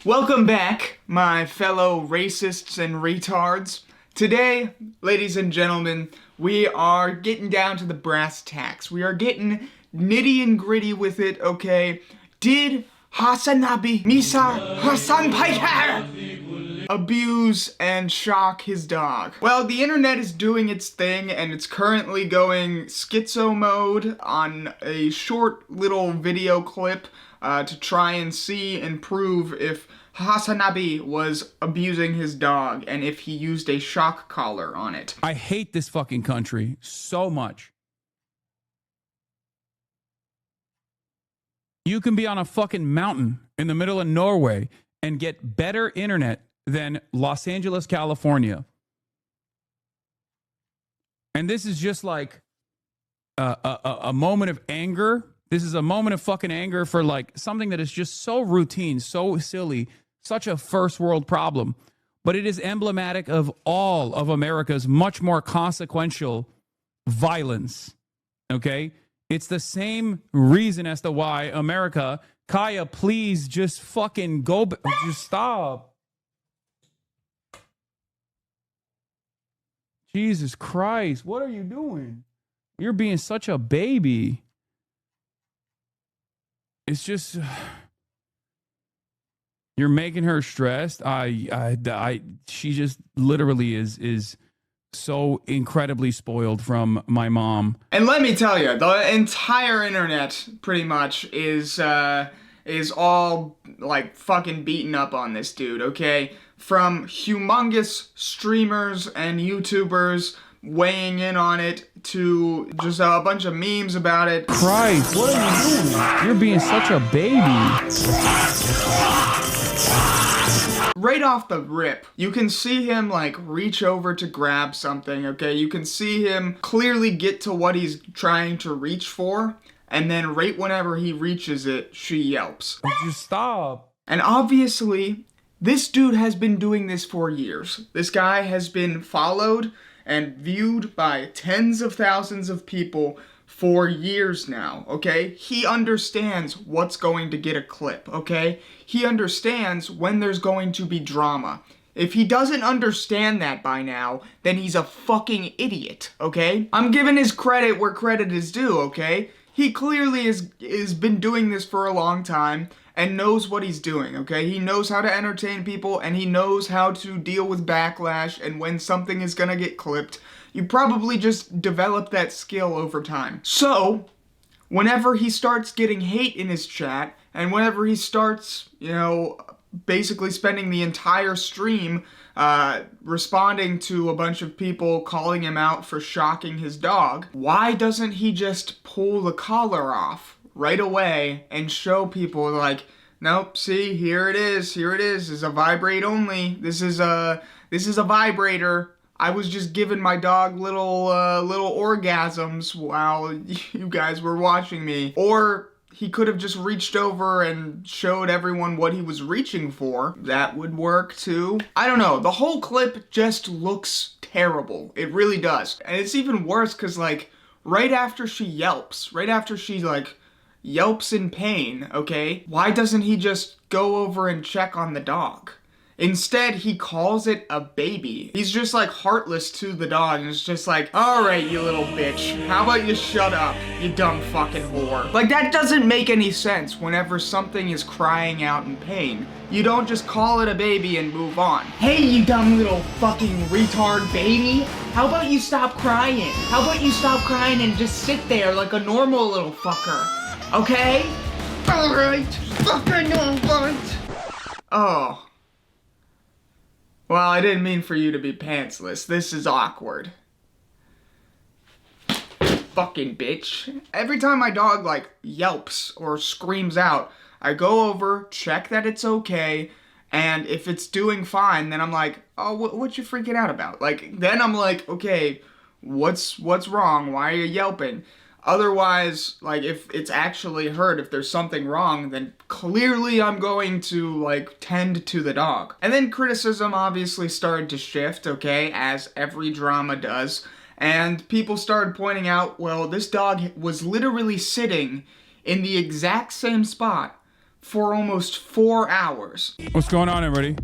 Welcome back, my fellow racists and retards. Today, ladies and gentlemen, we are getting down to the brass tacks. We are getting nitty and gritty with it, okay? Did Hasan Piker abuse and shock his dog? Well, the internet is doing its thing, and it's currently going schizo mode on a short little video clip to try and see and prove if Hasanabi was abusing his dog and if he used a shock collar on it. I hate this fucking country so much. You can be on a fucking mountain in the middle of Norway and get better internet than Los Angeles, California. And this is just like a moment of anger. This is a moment of fucking anger for like something that is just so routine, so silly, such a first world problem. But it is emblematic of all of America's much more consequential violence. Okay? It's the same reason as to why America, Kaya, please just fucking go, just stop. Jesus Christ, what are you doing? You're being such a baby. It's just, you're making her stressed. She just literally is so incredibly spoiled from my mom. And let me tell you, the entire internet pretty much is all like fucking beaten up on this dude, okay? From humongous streamers and YouTubers weighing in on it to just a bunch of memes about it. Christ, what are you doing? You're being such a baby. Right off the rip, you can see him like reach over to grab something, okay? You can see him clearly get to what he's trying to reach for, and then right whenever he reaches it, she yelps. Just stop. And obviously, this dude has been doing this for years. This guy has been followed and viewed by tens of thousands of people for years now, okay? He understands what's going to get a clip, okay? He understands when there's going to be drama. If he doesn't understand that by now, then he's a fucking idiot, okay? I'm giving his credit where credit is due, okay? He clearly has been doing this for a long time and knows what he's doing, okay? He knows how to entertain people and he knows how to deal with backlash and when something is gonna get clipped. You probably just develop that skill over time. So, whenever he starts getting hate in his chat and whenever he starts, basically spending the entire stream responding to a bunch of people calling him out for shocking his dog, why doesn't he just pull the collar off right away and show people like, nope, see, here it is, this is a vibrate only, this is a vibrator, I was just giving my dog little orgasms while you guys were watching me. Or he could have just reached over and showed everyone what he was reaching for. That would work too. I don't know, the whole clip just looks terrible. It really does. And it's even worse because like, right after she yelps in pain, okay? Why doesn't he just go over and check on the dog? Instead, he calls it a baby. He's just like heartless to the dog and it's just like, alright, you little bitch, how about you shut up, you dumb fucking whore. Like, that doesn't make any sense whenever something is crying out in pain. You don't just call it a baby and move on. Hey, you dumb little fucking retard baby, how about you stop crying? How about you stop crying and just sit there like a normal little fucker, okay? Alright, fucking alright. Oh. Well, I didn't mean for you to be pantsless. This is awkward. Fucking bitch. Every time my dog, like, yelps or screams out, I go over, check that it's okay, and if it's doing fine, then I'm like, oh, what you freaking out about? Like, then I'm like, okay, what's wrong? Why are you yelping? Otherwise, like, if it's actually hurt, if there's something wrong, then clearly I'm going to, like, tend to the dog. And then criticism obviously started to shift, okay, as every drama does. And people started pointing out, well, this dog was literally sitting in the exact same spot for almost 4 hours. What's going on, everybody?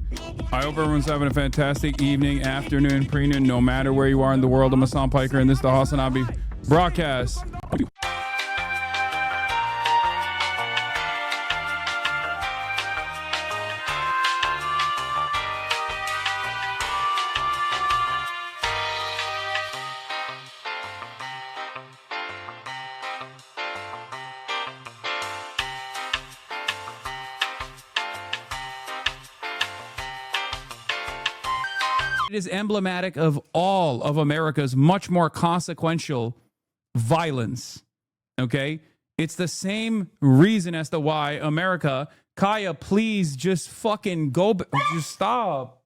I hope everyone's having a fantastic evening, afternoon, pre-noon, no matter where you are in the world. I'm Hasan Piker, and this is the Hasan broadcast. It is emblematic of all of America's much more consequential violence. Okay? It's the same reason as to why America, Kaya, please just fucking go, just stop.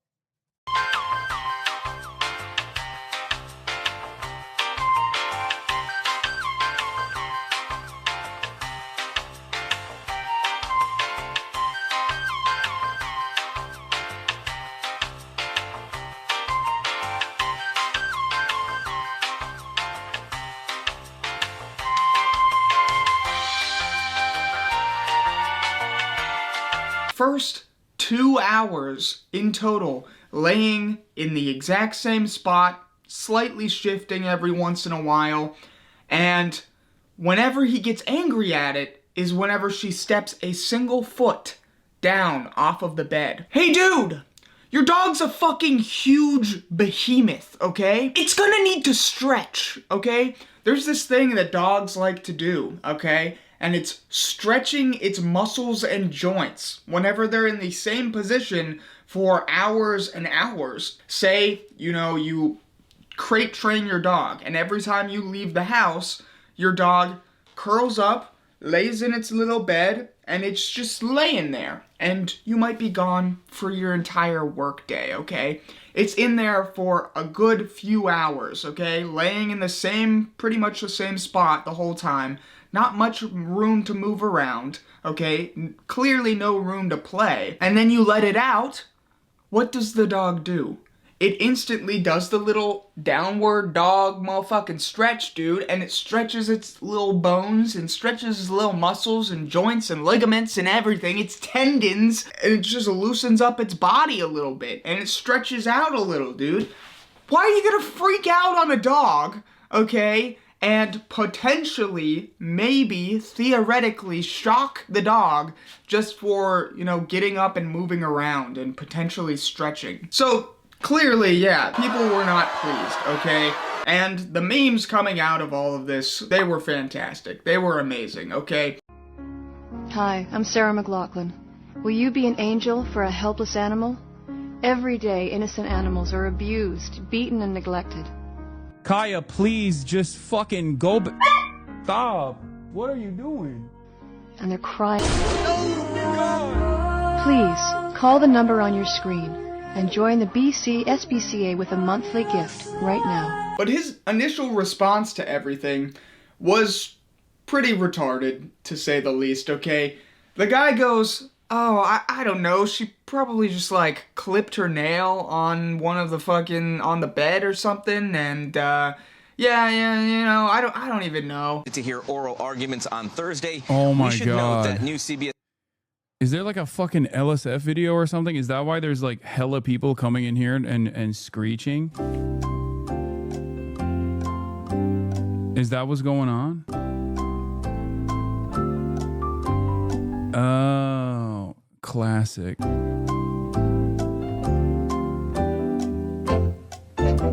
First 2 hours in total laying in the exact same spot, slightly shifting every once in a while, and whenever he gets angry at it is whenever she steps a single foot down off of the bed. Hey dude! Your dog's a fucking huge behemoth, okay? It's gonna need to stretch, okay? There's this thing that dogs like to do, okay? And it's stretching its muscles and joints whenever they're in the same position for hours and hours. Say, you crate train your dog, and every time you leave the house, your dog curls up, lays in its little bed, and it's just laying there. And you might be gone for your entire work day, okay? It's in there for a good few hours, okay? Laying in pretty much the same spot the whole time. Not much room to move around, okay? Clearly no room to play. And then you let it out. What does the dog do? It instantly does the little downward dog motherfucking stretch, dude, and it stretches its little bones and stretches its little muscles and joints and ligaments and everything, its tendons, and it just loosens up its body a little bit, and it stretches out a little, dude. Why are you gonna freak out on a dog, okay? And potentially, maybe, theoretically, shock the dog just for, getting up and moving around and potentially stretching. So, clearly, yeah, people were not pleased, okay? And the memes coming out of all of this, they were fantastic. They were amazing, okay? Hi, I'm Sarah McLaughlin. Will you be an angel for a helpless animal? Every day, innocent animals are abused, beaten, and neglected. Kaya, please just fucking go. Stop. What are you doing? And they're crying. Oh, God. Please, call the number on your screen and join the BC SPCA with a monthly gift right now. But his initial response to everything was pretty retarded, to say the least, okay? The guy goes, oh, I don't know, she probably just, clipped her nail on on the bed or something, and, I don't even know. To hear oral arguments on Thursday. Oh my we should God. Note that new CBS. Is there a fucking LSF video or something? Is that why there's hella people coming in here and screeching? Is that what's going on? Oh, classic.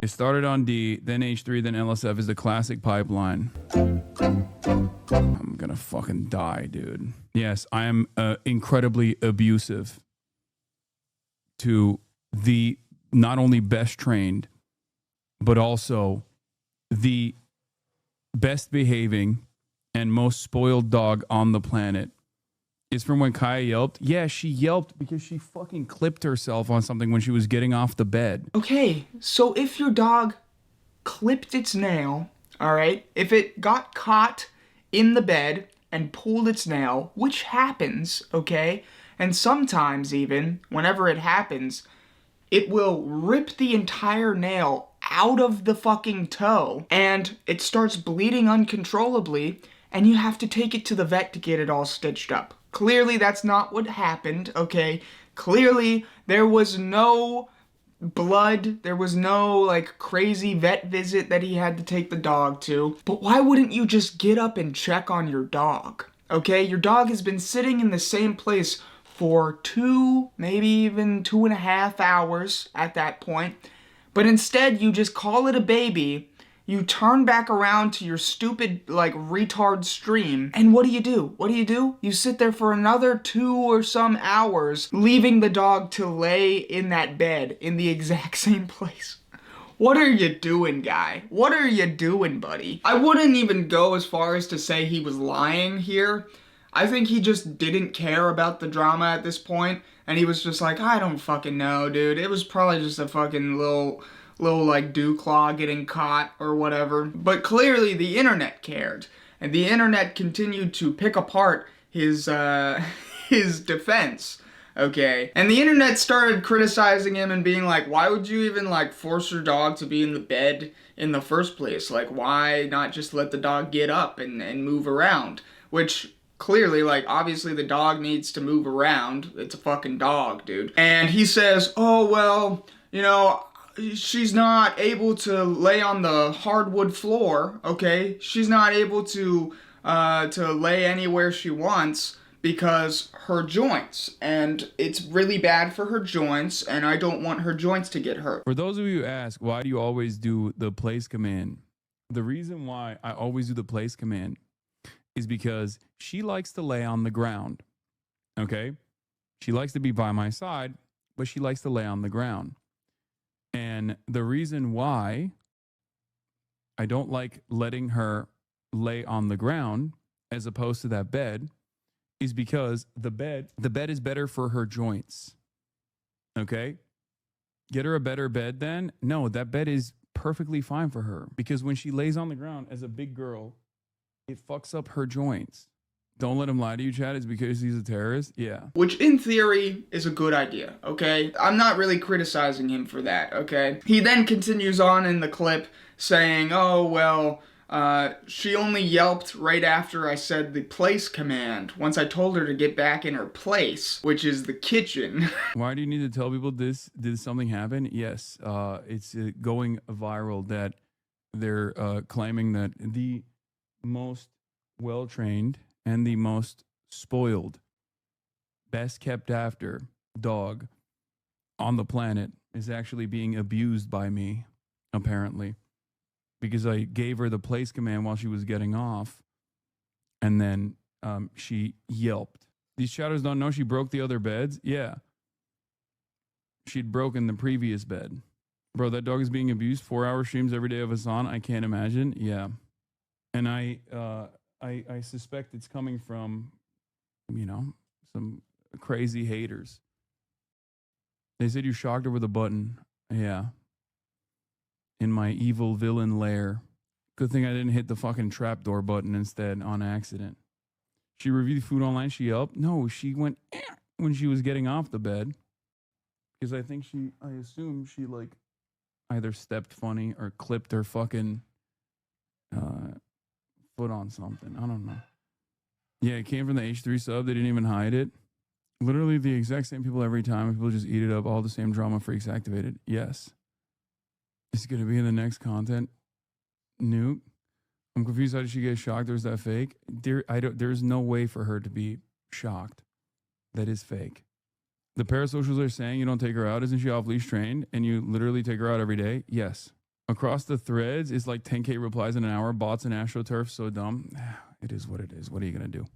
It started on D, then H3, then LSF is the classic pipeline. I'm gonna fucking die, dude. Yes, I am incredibly abusive to the not only best trained, but also the best behaving and most spoiled dog on the planet. Is from when Kaya yelped. Yeah, she yelped because she fucking clipped herself on something when she was getting off the bed. Okay, so if your dog clipped its nail, alright, if it got caught in the bed and pulled its nail, which happens, okay, and sometimes even, whenever it happens, it will rip the entire nail out of the fucking toe, and it starts bleeding uncontrollably, and you have to take it to the vet to get it all stitched up. Clearly, that's not what happened, okay? Clearly, there was no blood, there was no, like, crazy vet visit that he had to take the dog to. But why wouldn't you just get up and check on your dog, okay? Your dog has been sitting in the same place for 2, maybe even 2.5 hours at that point. But instead, you just call it a baby, you turn back around to your stupid, like, retard stream, and what do? What do? You sit there for another 2 or some hours, leaving the dog to lay in that bed in the exact same place. What are you doing, guy? What are you doing, buddy? I wouldn't even go as far as to say he was lying here. I think he just didn't care about the drama at this point, and he was just like, I don't fucking know, dude. It was probably just a fucking little like dew claw getting caught or whatever. But clearly the internet cared, and the internet continued to pick apart his his defense. Okay, and the internet started criticizing him and being like, why would you even like force your dog to be in the bed in the first place? Like, why not just let the dog get up and move around? Which clearly, like, obviously the dog needs to move around. It's a fucking dog, dude. And he says, oh, well, you know, she's not able to lay on the hardwood floor, okay? She's not able to lay anywhere she wants because her joints, and it's really bad for her joints, and I don't want her joints to get hurt. For those of you who ask, why do you always do the place command? The reason why I always do the place command is because she likes to lay on the ground, okay? She likes to be by my side, but she likes to lay on the ground. And the reason why I don't like letting her lay on the ground as opposed to that bed is because the bed is better for her joints. Okay? Get her a better bed then? No, that bed is perfectly fine for her because when she lays on the ground as a big girl, it fucks up her joints. Don't let him lie to you, Chad. It's because he's a terrorist. Yeah. Which, in theory, is a good idea, okay? I'm not really criticizing him for that, okay? He then continues on in the clip saying, oh, well, she only yelped right after I said the place command, once I told her to get back in her place, which is the kitchen. Why do you need to tell people this? Did something happen? Yes. It's going viral that they're claiming that the most well-trained and the most spoiled, best kept after dog on the planet is actually being abused by me, apparently, because I gave her the place command while she was getting off, and then she yelped. These shadows don't know she broke the other beds? Yeah. She'd broken the previous bed. Bro, that dog is being abused. 4-hour streams every day of Hasan. I can't imagine. Yeah. And I suspect it's coming from, you know, some crazy haters. They said you shocked her with a button. Yeah. In my evil villain lair. Good thing I didn't hit the fucking trapdoor button instead on accident. She reviewed food online. She yelped. No, she went when she was getting off the bed. Because I assume she like either stepped funny or clipped her fucking foot on something. I don't know. Yeah, it came from the H3 sub. They didn't even hide it. Literally the exact same people every time. People just eat it up. All the same drama freaks activated. Yes. It's going to be in the next content. Nuke. I'm confused. How did she get shocked? Or is that fake? There's no way for her to be shocked. That is fake. The parasocials are saying you don't take her out. Isn't she off leash trained? And you literally take her out every day? Yes. Across the threads, it's like 10K replies in an hour. Bots and AstroTurf, so dumb. It is what it is. What are you going to do?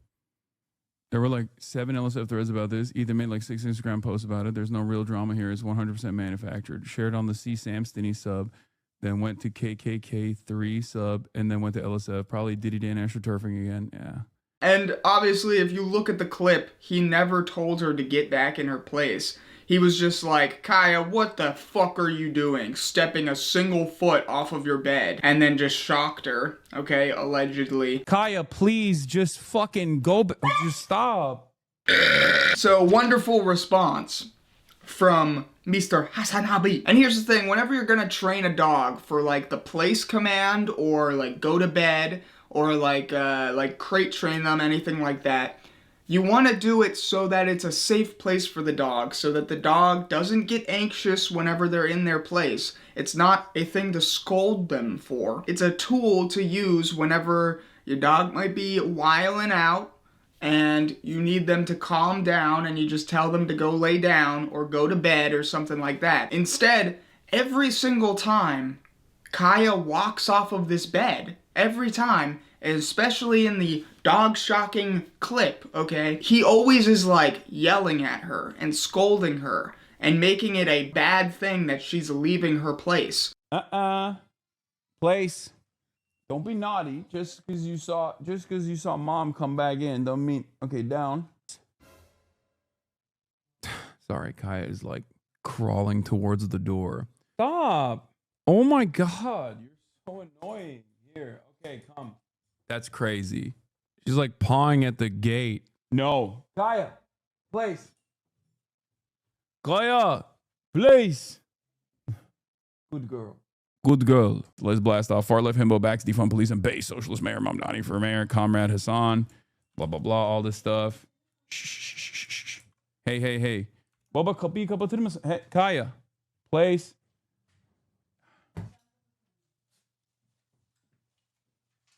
There were like 7 LSF threads about this. Ethan made like 6 Instagram posts about it. There's no real drama here. It's 100% manufactured. Shared on the C. Samstiny sub, then went to KKK3 sub, and then went to LSF. Probably Diddy Dan AstroTurfing again. Yeah. And obviously, if you look at the clip, he never told her to get back in her place. He was just like, Kaya, what the fuck are you doing? Stepping a single foot off of your bed. And then just shocked her, okay, allegedly. Kaya, please just fucking go. Just stop. So, wonderful response from Mr. Hasanabi. And here's the thing, whenever you're gonna train a dog for like the place command or like go to bed or like crate train them, anything like that, You want to do it so that it's a safe place for the dog, so that the dog doesn't get anxious whenever they're in their place. It's not a thing to scold them for. It's a tool to use whenever your dog might be wiling out and you need them to calm down, and you just tell them to go lay down or go to bed or something like that. Instead, every single time, Kaya walks off of this bed. Every time, especially in the dog shocking clip, okay? He always is like yelling at her and scolding her and making it a bad thing that she's leaving her place. Place. Don't be naughty. Just because you saw mom come back in don't mean, okay, down. Sorry, Kaya is like crawling towards the door. Stop. Oh my God. You're so annoying. Here. Okay, come. That's crazy. She's like pawing at the gate. No. Kaya, place. Kaya, place. Good girl. Good girl. Let's blast off. Far left himbo backs, defund police and base socialist mayor Mamdani for mayor. Comrade Hasan. Blah, blah, blah. All this stuff. Shh. Hey. Baba kapi kapatırım. Hey, Kaya, place.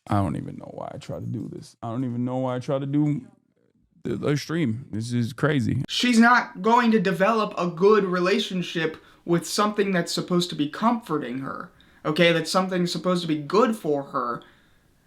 I don't even know why I try to do this. I don't even know why I try to do the stream. This is crazy. She's not going to develop a good relationship with something that's supposed to be comforting her. Okay, that's something supposed to be good for her.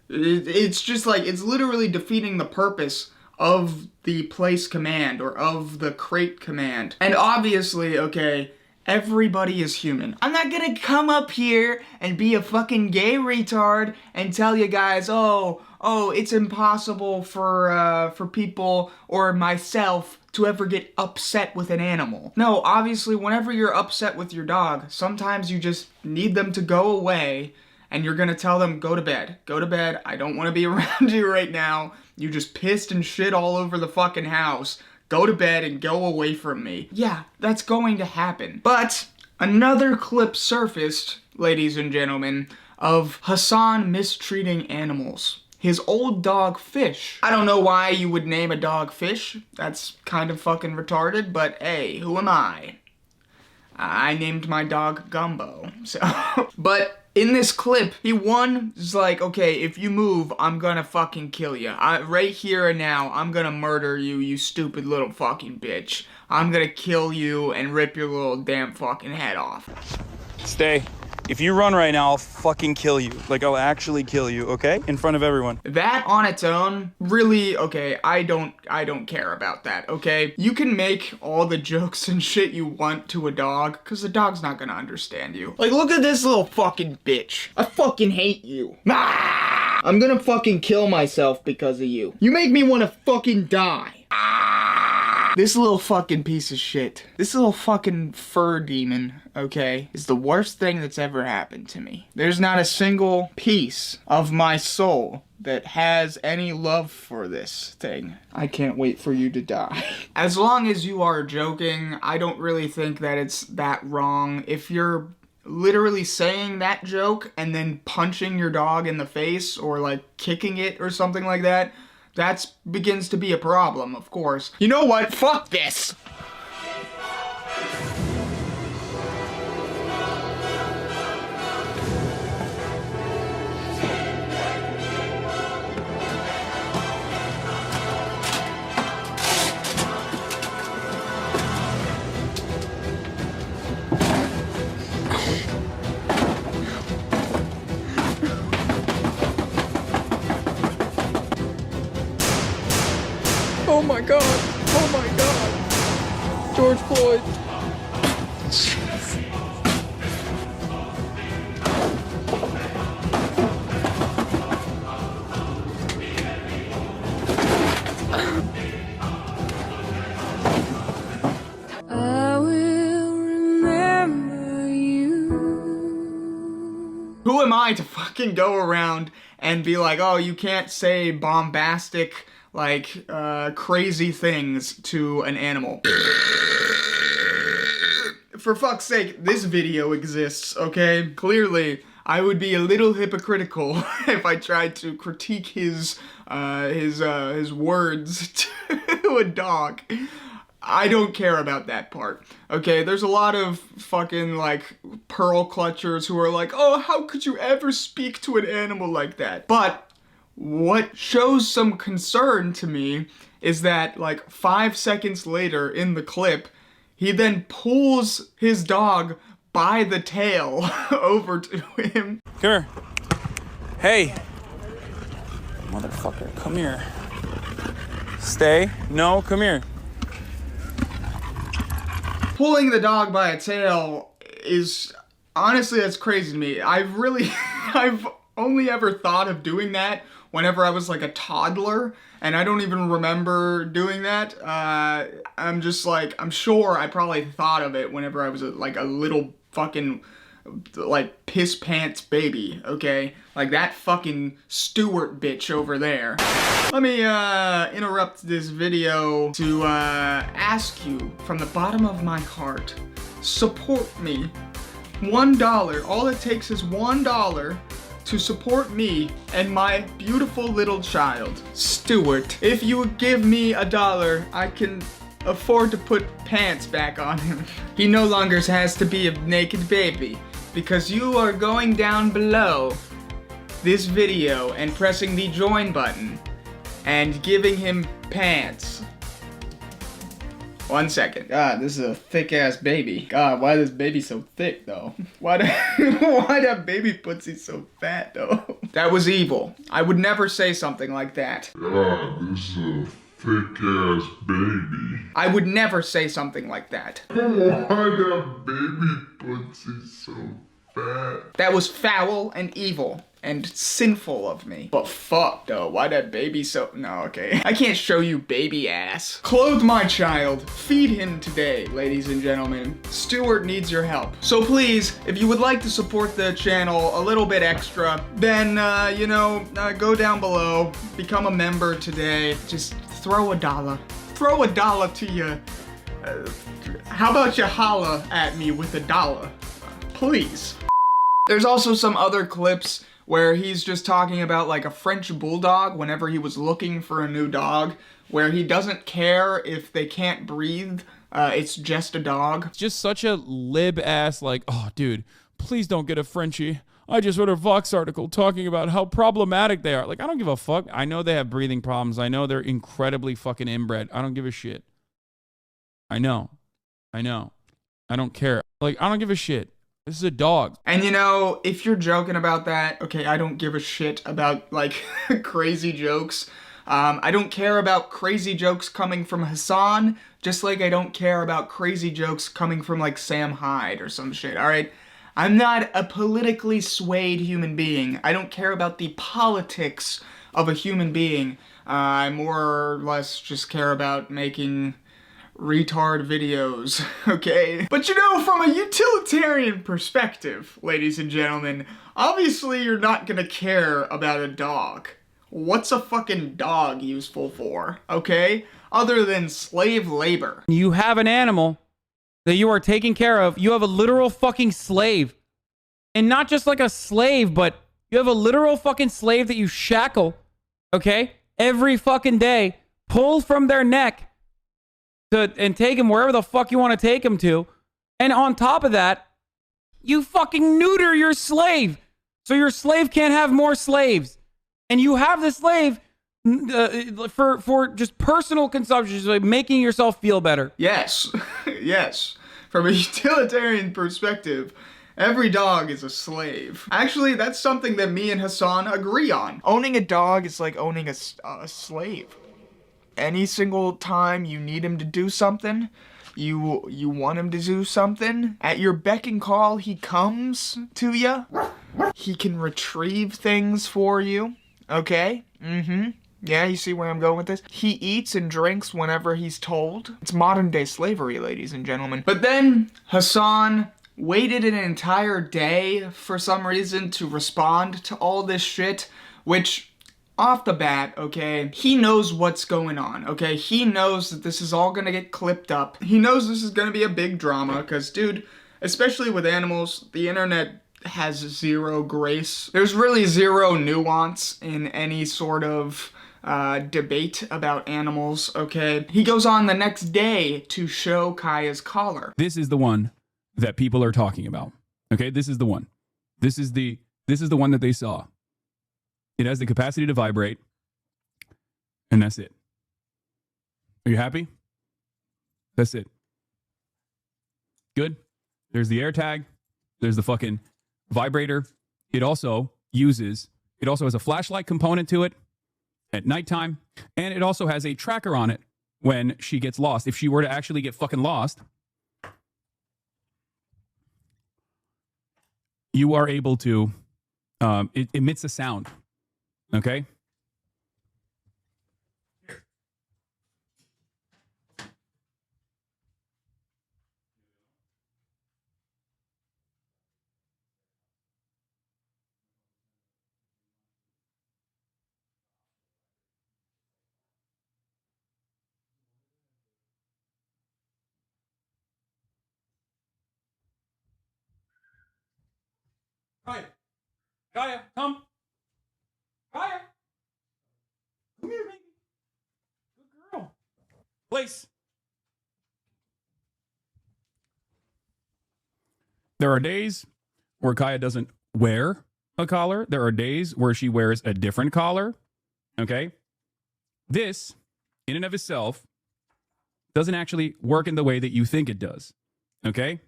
It's just like, it's literally defeating the purpose of the place command or of the crate command. And obviously, okay, everybody is human. I'm not gonna come up here and be a fucking gay retard and tell you guys, oh, it's impossible for people or myself to ever get upset with an animal. No, obviously, whenever you're upset with your dog, sometimes you just need them to go away, and you're gonna tell them, go to bed. Go to bed. I don't want to be around you right now. You just pissed and shit all over the fucking house. Go to bed and go away from me. Yeah, that's going to happen. But another clip surfaced, ladies and gentlemen, of Hasan mistreating animals. His old dog Fish. I don't know why you would name a dog Fish. That's kind of fucking retarded, but hey, who am I? I named my dog Gumbo, so. But in this clip, he is like, okay, if you move, I'm gonna fucking kill you. Right here and now, I'm gonna murder you, you stupid little fucking bitch. I'm gonna kill you and rip your little damn fucking head off. Stay. If you run right now, I'll fucking kill you. Like, I'll actually kill you, okay? In front of everyone. That on its own, really, okay, I don't care about that, okay? You can make all the jokes and shit you want to a dog, because the dog's not gonna understand you. Like, look at this little fucking bitch. I fucking hate you. Ah! I'm gonna fucking kill myself because of you. You make me wanna fucking die. This little fucking piece of shit, this little fucking fur demon, okay, is the worst thing that's ever happened to me. There's not a single piece of my soul that has any love for this thing. I can't wait for you to die. As long as you are joking, I don't really think that it's that wrong. If you're literally saying that joke and then punching your dog in the face or like kicking it or something like that, that begins to be a problem, of course. You know what? Fuck this! Oh my god! Oh my god! George Floyd! I will remember you. Who am I to fucking go around and be like, oh, you can't say bombastic, like, crazy things to an animal. For fuck's sake, this video exists, okay? Clearly, I would be a little hypocritical if I tried to critique his words to a dog. I don't care about that part. Okay, there's a lot of fucking like pearl clutchers who are like, oh, how could you ever speak to an animal like that? But what shows some concern to me is that like 5 seconds later in the clip, he then pulls his dog by the tail over to him. Come here. Hey. Motherfucker, come here. Stay. No, come here. Pulling the dog by a tail is, honestly, that's crazy to me. I've only ever thought of doing that whenever I was like a toddler, and I don't even remember doing that. I'm just like, I'm sure I probably thought of it whenever I was like a little fucking like piss pants baby, okay? Like that fucking Stewart bitch over there. Let me interrupt this video to ask you from the bottom of my heart, support me. $1, all it takes is $1 to support me and my beautiful little child, Stewart. If you would give me $1, I can afford to put pants back on him. He no longer has to be a naked baby, because you are going down below this video and pressing the join button and giving him pants. 1 second. God, this is a thick ass baby. God, why is this baby so thick though? Why that baby pussy so fat though? That was evil. I would never say something like that. God, this is a thick ass baby. I would never say something like that. Why that baby pussy so fat? That was foul and evil and sinful of me. But fuck though, why that baby so— no, okay. I can't show you baby ass. Clothe my child. Feed him today, ladies and gentlemen. Stewart needs your help. So please, if you would like to support the channel a little bit extra, then, go down below, become a member today. Just throw $1. Throw $1 to you. How about you holla at me with $1? Please. There's also some other clips where he's just talking about like a French bulldog whenever he was looking for a new dog, where he doesn't care if they can't breathe, it's just a dog. It's just such a lib ass like, oh dude, please don't get a Frenchie. I just read a Vox article talking about how problematic they are. Like, I don't give a fuck. I know they have breathing problems. I know they're incredibly fucking inbred. I don't give a shit. I know. I don't care. Like, I don't give a shit. This is a dog. And if you're joking about that, okay, I don't give a shit about, like, crazy jokes. I don't care about crazy jokes coming from Hasan, just like I don't care about crazy jokes coming from, like, Sam Hyde or some shit, alright? I'm not a politically swayed human being. I don't care about the politics of a human being. I more or less just care about making retard videos, okay? But from a utilitarian perspective, ladies and gentlemen, obviously you're not gonna care about a dog. What's a fucking dog useful for, okay? Other than slave labor. You have an animal that you are taking care of. You have a literal fucking slave. And not just like a slave, but you have a literal fucking slave that you shackle, okay? Every fucking day, pull from their neck and take him wherever the fuck you want to take him to. And on top of that, you fucking neuter your slave. So your slave can't have more slaves. And you have the slave for just personal consumption, so like making yourself feel better. Yes, yes. From a utilitarian perspective, every dog is a slave. Actually, that's something that me and Hasan agree on. Owning a dog is like owning a slave. Any single time you need him to do something, you want him to do something, at your beck and call, he comes to you. He can retrieve things for you, okay? Yeah, you see where I'm going with this? He eats and drinks whenever he's told. It's modern day slavery, ladies and gentlemen. But then Hasan waited an entire day for some reason to respond to all this shit, which, off the bat, okay, he knows what's going on, okay? He knows that this is all gonna get clipped up. He knows this is gonna be a big drama, because, dude, especially with animals, the internet has zero grace. There's really zero nuance in any sort of debate about animals, okay? He goes on the next day to show Kaya's collar. This is the one that people are talking about. Okay, this is the one. This is the one that they saw. It has the capacity to vibrate, and that's it. Are you happy? That's it. Good. There's the air tag. There's the fucking vibrator. It also has a flashlight component to it at nighttime, and it also has a tracker on it when she gets lost. If she were to actually get fucking lost, you are able to, it emits a sound, okay? Kaya, come. Kaya. Come here, baby. Good girl. Place. There are days where Kaya doesn't wear a collar. There are days where she wears a different collar. Okay? This, in and of itself, doesn't actually work in the way that you think it does. Okay?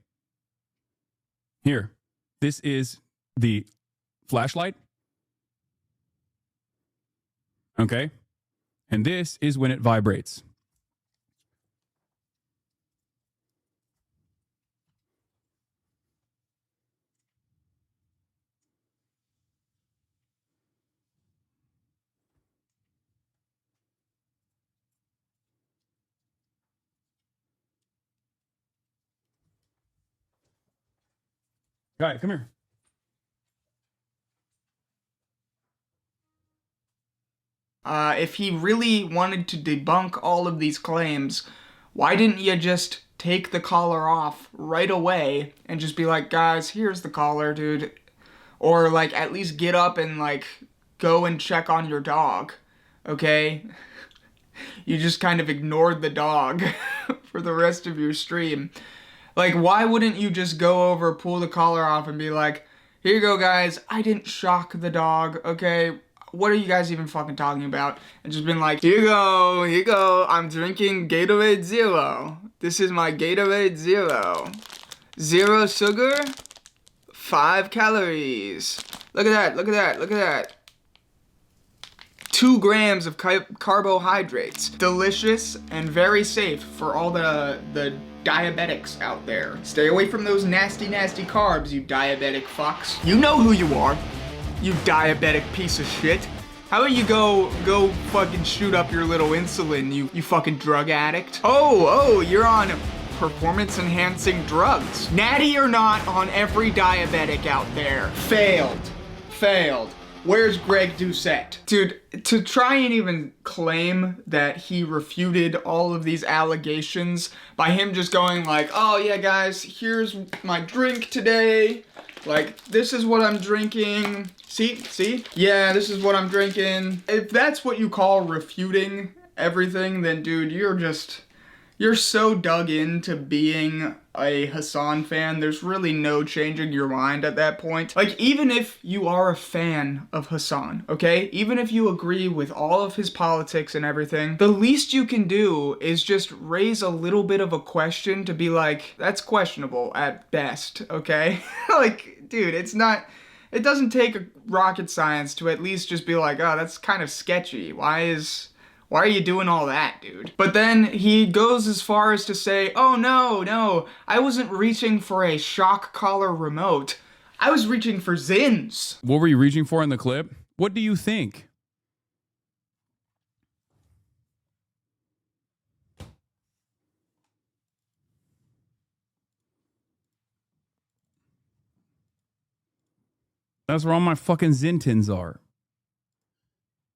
Here. This is the flashlight. Okay? And this is when it vibrates. All right, come here. If he really wanted to debunk all of these claims, why didn't you just take the collar off right away and just be like, guys, here's the collar, dude. Or, like, at least get up and, like, go and check on your dog, okay? You just kind of ignored the dog for the rest of your stream. Like, why wouldn't you just go over, pull the collar off, and be like, here you go, guys, I didn't shock the dog, okay? What are you guys even fucking talking about? And just been like, here you go, I'm drinking Gatorade Zero. This is my Gatorade Zero. 0 sugar, 5 calories. Look at that. 2 grams of carbohydrates. Delicious and very safe for all the diabetics out there. Stay away from those nasty, nasty carbs, you diabetic fucks. You know who you are, you diabetic piece of shit. How about you go fucking shoot up your little insulin, you fucking drug addict? Oh, you're on performance enhancing drugs. Natty or not on every diabetic out there. Failed. Where's Greg Doucette? Dude, to try and even claim that he refuted all of these allegations by him just going like, oh yeah guys, here's my drink today. Like, this is what I'm drinking. See? Yeah, this is what I'm drinking. If that's what you call refuting everything, then dude, you're so dug into being a Hasan fan, there's really no changing your mind at that point. Like, even if you are a fan of Hasan, okay? Even if you agree with all of his politics and everything, the least you can do is just raise a little bit of a question to be like, that's questionable at best, okay? Like, dude, it doesn't take a rocket science to at least just be like, oh, that's kind of sketchy. Why are you doing all that, dude? But then he goes as far as to say, oh no, I wasn't reaching for a shock collar remote. I was reaching for Zins. What were you reaching for in the clip? What do you think? That's where all my fucking Zintins are.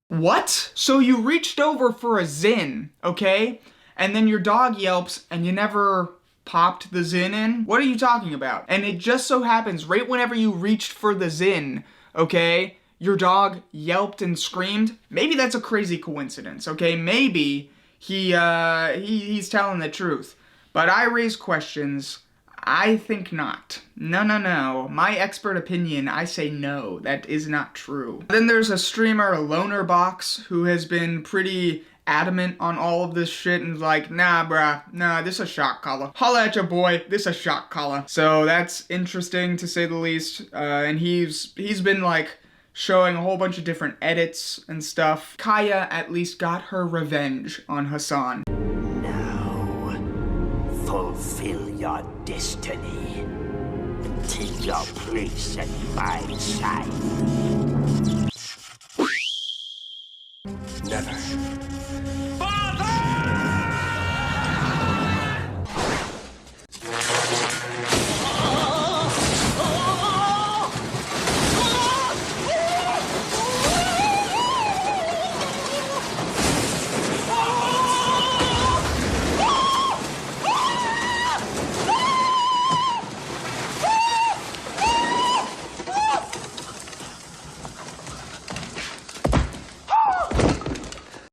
What? So you reached over for a Zin, okay? And then your dog yelps and you never popped the Zin in? What are you talking about? And it just so happens right whenever you reached for the Zin, okay, your dog yelped and screamed, maybe that's a crazy coincidence, okay? Maybe he's telling the truth. But I raise questions. I think not. No. My expert opinion, I say no. That is not true. Then there's a streamer, Lonerbox, who has been pretty adamant on all of this shit and like, nah, bruh, nah, this a shock collar. Holla at your boy, this a shock collar. So that's interesting to say the least. And he's been like showing a whole bunch of different edits and stuff. Kaya at least got her revenge on Hasan. Now, fulfill your destiny and take your place at my side. Never.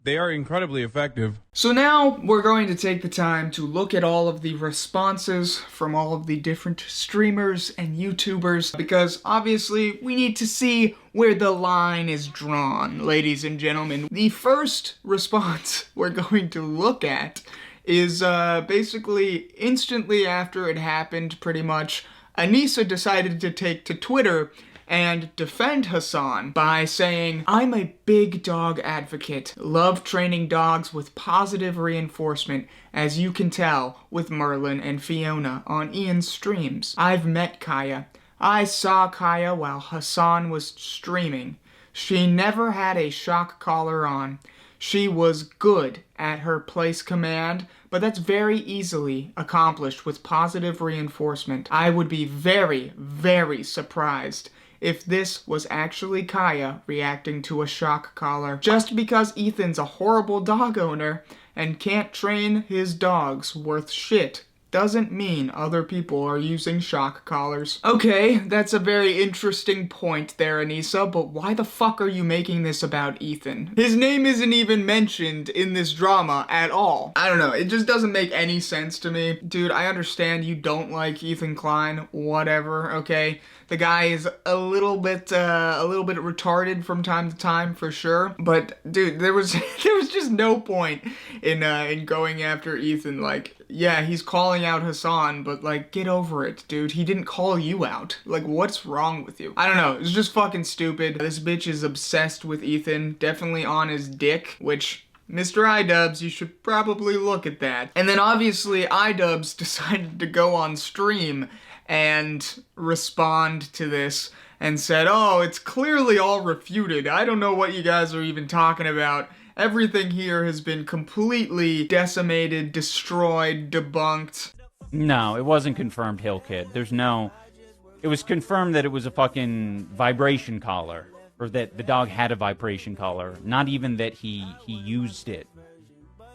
They are incredibly effective. So now we're going to take the time to look at all of the responses from all of the different streamers and YouTubers, because obviously we need to see where the line is drawn, ladies and gentlemen. The first response we're going to look at is basically instantly after it happened, pretty much, Anissa decided to take to Twitter and defend Hasan by saying, "I'm a big dog advocate, love training dogs with positive reinforcement, as you can tell with Merlin and Fiona on Ian's streams. I've met Kaya. I saw Kaya while Hasan was streaming. She never had a shock collar on. She was good at her place command, but that's very easily accomplished with positive reinforcement. I would be very, very surprised if this was actually Kaya reacting to a shock collar. Just because Ethan's a horrible dog owner and can't train his dogs worth shit doesn't mean other people are using shock collars." Okay, that's a very interesting point there, Anissa, but why the fuck are you making this about Ethan? His name isn't even mentioned in this drama at all. I don't know, it just doesn't make any sense to me. Dude, I understand you don't like Ethan Klein, whatever, okay? The guy is a little bit retarded from time to time, for sure. But dude, there was just no point in going after Ethan. Like, yeah, he's calling out Hasan, but like, get over it, dude. He didn't call you out. Like, what's wrong with you? I don't know. It's just fucking stupid. This bitch is obsessed with Ethan. Definitely on his dick, which, Mr. iDubbbz, you should probably look at that. And then obviously iDubbbz decided to go on stream and respond to this and said, "Oh, it's clearly all refuted. I don't know what you guys are even talking about. Everything here has been completely decimated, destroyed, debunked." No, it wasn't confirmed, Hill Kid. It was confirmed that it was a fucking vibration collar, or that the dog had a vibration collar, not even that he used it.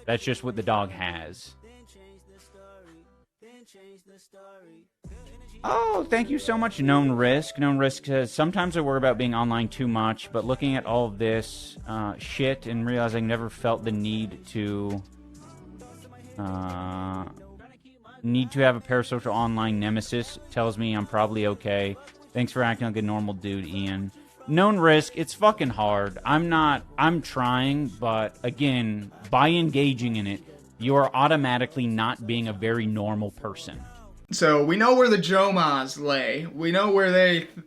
That's just what the dog has. Oh, thank you so much, Known Risk. Known Risk says, "Sometimes I worry about being online too much, but looking at all of this shit and realizing I never felt the need to have a parasocial online nemesis tells me I'm probably okay. Thanks for acting like a normal dude, Ian." Known Risk, it's fucking hard. I'm trying, but again, by engaging in it, you are automatically not being a very normal person. So we know where the Jomas lay. We know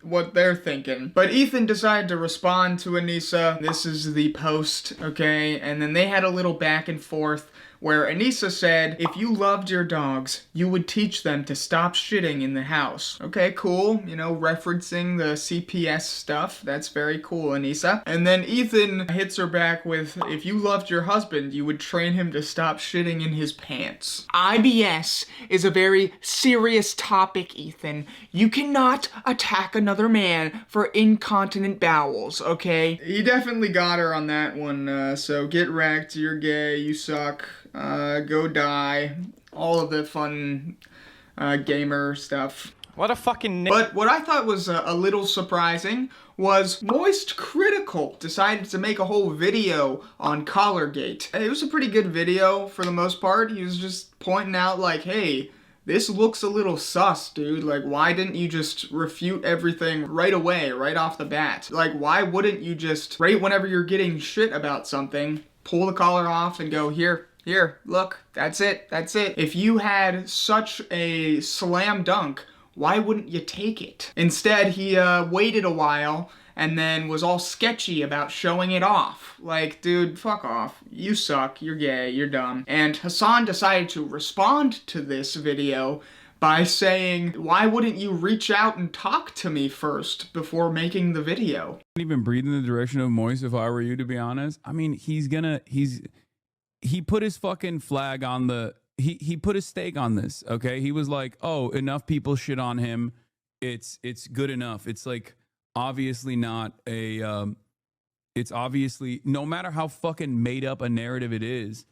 what they're thinking. But Ethan decided to respond to Anissa. This is the post, okay? And then they had a little back and forth where Anissa said, "If you loved your dogs, you would teach them to stop shitting in the house." Okay, cool. You know, referencing the CPS stuff. That's very cool, Anissa. And then Ethan hits her back with, "If you loved your husband, you would train him to stop shitting in his pants." IBS is a very serious topic, Ethan. You cannot attack another man for incontinent bowels, okay? He definitely got her on that one, so get wrecked, you're gay, you suck. Go die, all of the fun gamer stuff. What a fucking... But what I thought was a little surprising was Moist Critical decided to make a whole video on Collargate. It was a pretty good video for the most part. He was just pointing out like, hey, this looks a little sus, dude. Like, why didn't you just refute everything right away, right off the bat? Like, why wouldn't you just, right whenever you're getting shit about something, pull the collar off and go, here, look, that's it. If you had such a slam dunk, why wouldn't you take it? Instead, he waited a while and then was all sketchy about showing it off. Like, dude, fuck off. You suck, you're gay, you're dumb. And Hasan decided to respond to this video by saying, why wouldn't you reach out and talk to me first before making the video? I wouldn't even breathe in the direction of Moist if I were you, to be honest. I mean, he put his fucking flag on the, he put his stake on this, okay? He was like, oh, enough people shit on him. It's good enough. It's like, obviously not a, it's obviously, no matter how fucking made up a narrative it is,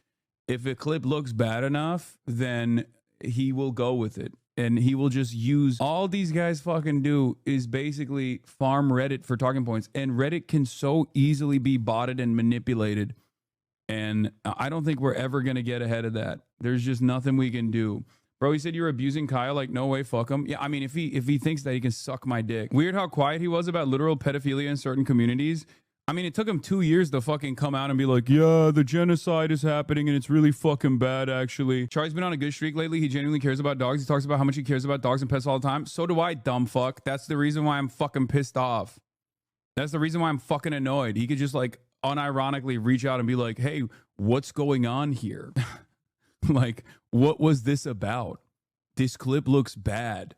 if a clip looks bad enough, then he will go with it. And he will just use, all these guys fucking do is basically farm Reddit for talking points. And Reddit can so easily be botted and manipulated. And I don't think we're ever going to get ahead of that. There's just nothing we can do. Bro, he said you're abusing Kyle. Like, no way, fuck him. Yeah, I mean, if he thinks that, he can suck my dick. Weird how quiet he was about literal pedophilia in certain communities. I mean, it took him 2 years to fucking come out and be like, yeah, the genocide is happening and it's really fucking bad, actually. Charlie's been on a good streak lately. He genuinely cares about dogs. He talks about how much he cares about dogs and pets all the time. So do I, dumb fuck. That's the reason why I'm fucking pissed off. That's the reason why I'm fucking annoyed. He could just, like, unironically reach out and be like, hey, what's going on here? Like, what was this about? This clip looks bad.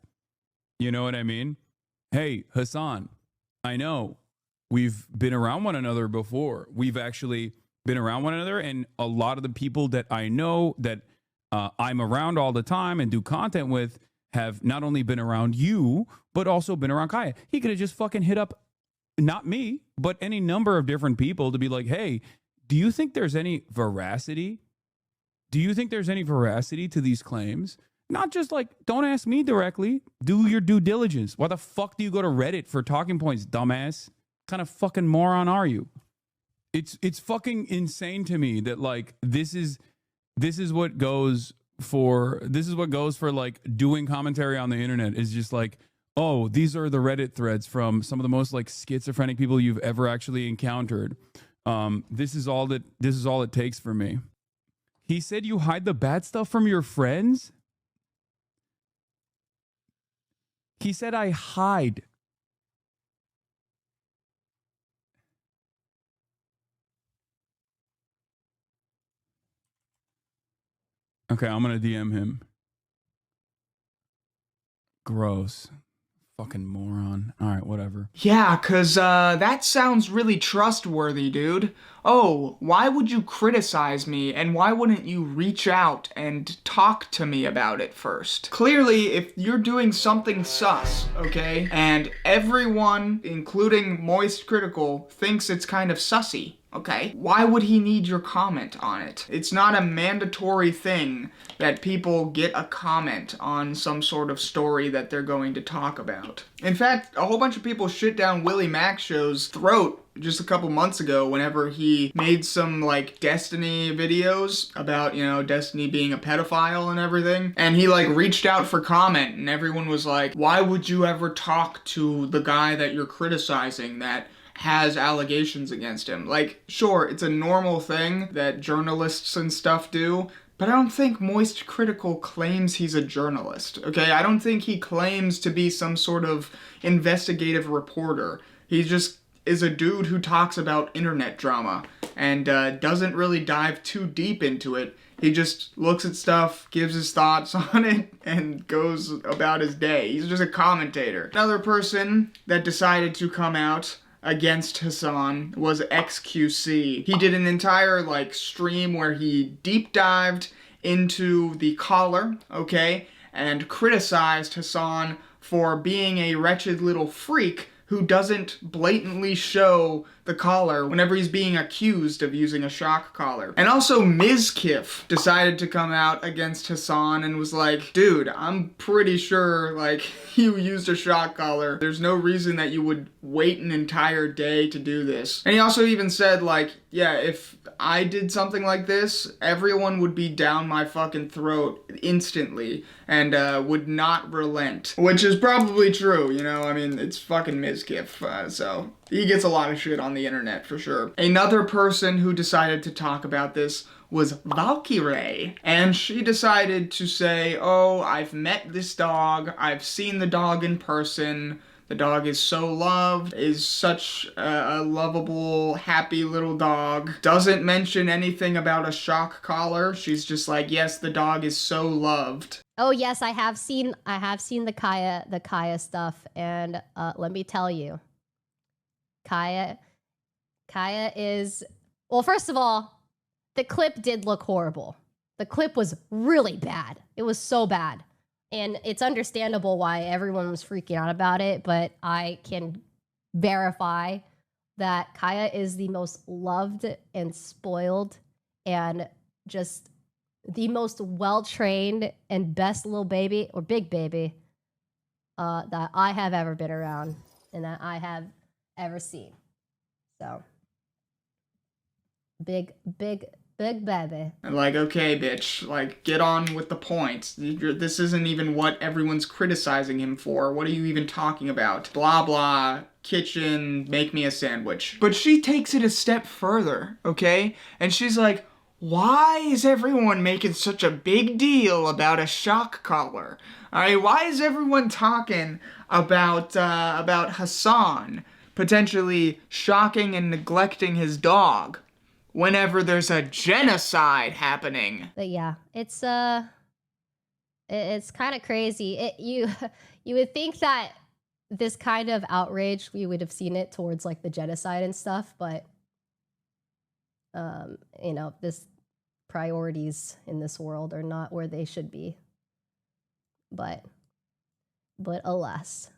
You know what I mean? Hey, Hasan, I know we've been around one another before. We've actually been around one another, and a lot of the people that I know that I'm around all the time and do content with have not only been around you, but also been around Kaya. He could have just fucking hit up, not me, but any number of different people to be like, hey, do you think there's any veracity? Do you think there's any veracity to these claims? Not just like, don't ask me directly. Do your due diligence. Why the fuck do you go to Reddit for talking points, dumbass? What kind of fucking moron are you? It's fucking insane to me that like this is what goes for like doing commentary on the internet is just like, oh, these are the Reddit threads from some of the most like schizophrenic people you've ever actually encountered. This is all it takes for me. He said you hide the bad stuff from your friends? He said I hide. Okay, I'm going to DM him. Gross. Fucking moron. All right, whatever. Yeah, cause that sounds really trustworthy, dude. Oh, why would you criticize me, and why wouldn't you reach out and talk to me about it first? Clearly, if you're doing something sus, okay, and everyone, including Moist Critical, thinks it's kind of sussy, okay, why would he need your comment on it? It's not a mandatory thing that people get a comment on some sort of story that they're going to talk about. In fact, a whole bunch of people shit down Willie Mack Show's throat just a couple months ago whenever he made some like Destiny videos about, you know, Destiny being a pedophile and everything. And he like reached out for comment and everyone was like, why would you ever talk to the guy that you're criticizing that has allegations against him? Like, sure, it's a normal thing that journalists and stuff do, but I don't think Moist Critical claims he's a journalist, okay? I don't think he claims to be some sort of investigative reporter. He just is a dude who talks about internet drama and doesn't really dive too deep into it. He just looks at stuff, gives his thoughts on it, and goes about his day. He's just a commentator. Another person that decided to come out against Hasan was XQC. He did an entire like stream where he deep dived into the collar, okay, and criticized Hasan for being a wretched little freak who doesn't blatantly show the collar whenever he's being accused of using a shock collar. And also Mizkif decided to come out against Hasan and was like, dude, I'm pretty sure like you used a shock collar. There's no reason that you would wait an entire day to do this. And he also even said like, yeah, if I did something like this, everyone would be down my fucking throat instantly and would not relent. Which is probably true, you know, I mean, it's fucking Mizkif, so he gets a lot of shit on the internet for sure. Another person who decided to talk about this was Valkyrie, and she decided to say, oh, I've met this dog, I've seen the dog in person, the dog is so loved, is such a lovable, happy little dog. Doesn't mention anything about a shock collar. She's just like, yes, the dog is so loved. Oh yes, I have seen the Kaya stuff, and let me tell you, Kaya is, well, first of all, the clip did look horrible. The clip was really bad. It was so bad. And it's understandable why everyone was freaking out about it, but I can verify that Kaya is the most loved and spoiled and just the most well-trained and best little baby, or big baby, that I have ever been around and that I have ever seen. So, big baby. And like, okay, bitch, like, get on with the point. This isn't even what everyone's criticizing him for. What are you even talking about? Blah, blah, kitchen, make me a sandwich. But she takes it a step further, okay? And she's like, why is everyone making such a big deal about a shock collar? Alright, why is everyone talking about Hasan potentially shocking and neglecting his dog whenever there's a genocide happening? But yeah, it's kind of crazy. You would think that this kind of outrage, we would have seen it towards like the genocide and stuff, but you know, this priorities in this world are not where they should be. But alas.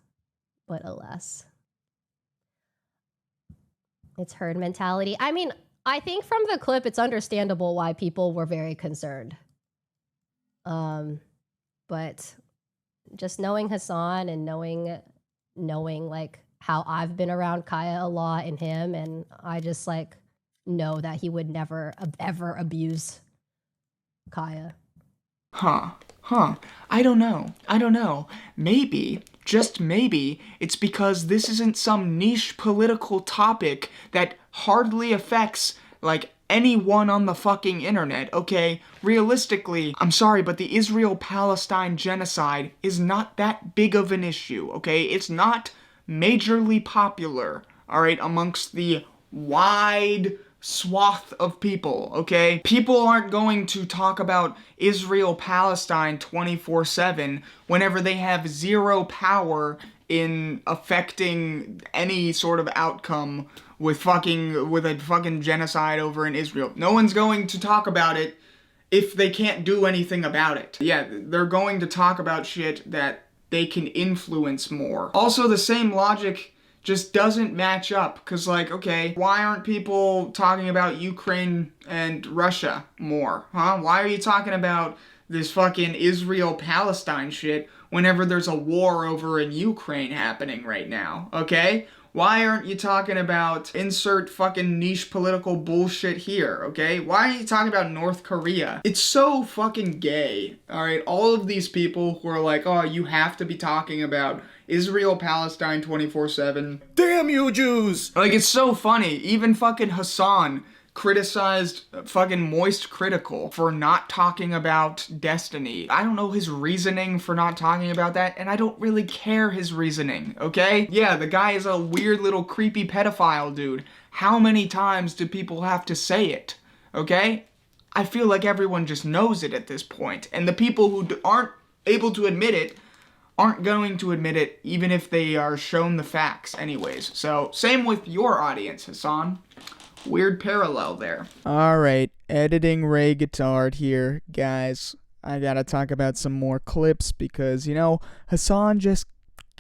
It's herd mentality. I mean, I think from the clip, it's understandable why people were very concerned. But just knowing Hasan and knowing like how I've been around Kaya a lot and him, and I just like know that he would never ever abuse Kaya. Huh. I don't know. Maybe, just maybe, it's because this isn't some niche political topic that hardly affects, like, anyone on the fucking internet, okay? Realistically, I'm sorry, but the Israel-Palestine genocide is not that big of an issue, okay? It's not majorly popular, alright, amongst the wide swath of people, okay? People aren't going to talk about Israel-Palestine 24/7 whenever they have zero power in affecting any sort of outcome with a fucking genocide over in Israel. No one's going to talk about it if they can't do anything about it. Yeah, they're going to talk about shit that they can influence more. Also, the same logic just doesn't match up, because, like, okay, why aren't people talking about Ukraine and Russia more, huh? Why are you talking about this fucking Israel-Palestine shit whenever there's a war over in Ukraine happening right now, okay? Why aren't you talking about insert fucking niche political bullshit here, okay? Why aren't you talking about North Korea? It's so fucking gay, alright? All of these people who are like, oh, you have to be talking about Israel-Palestine 24/7. Damn you Jews! Like, it's so funny. Even fucking Hasan criticized fucking Moist Critical for not talking about Destiny. I don't know his reasoning for not talking about that, and I don't really care his reasoning, okay? Yeah, the guy is a weird little creepy pedophile dude. How many times do people have to say it, okay? I feel like everyone just knows it at this point, and the people who aren't able to admit it aren't going to admit it even if they are shown the facts anyways. So, same with your audience, Hasan. Weird parallel there. Alright, editing Ray Guitard here, guys. I gotta talk about some more clips because, you know, Hasan just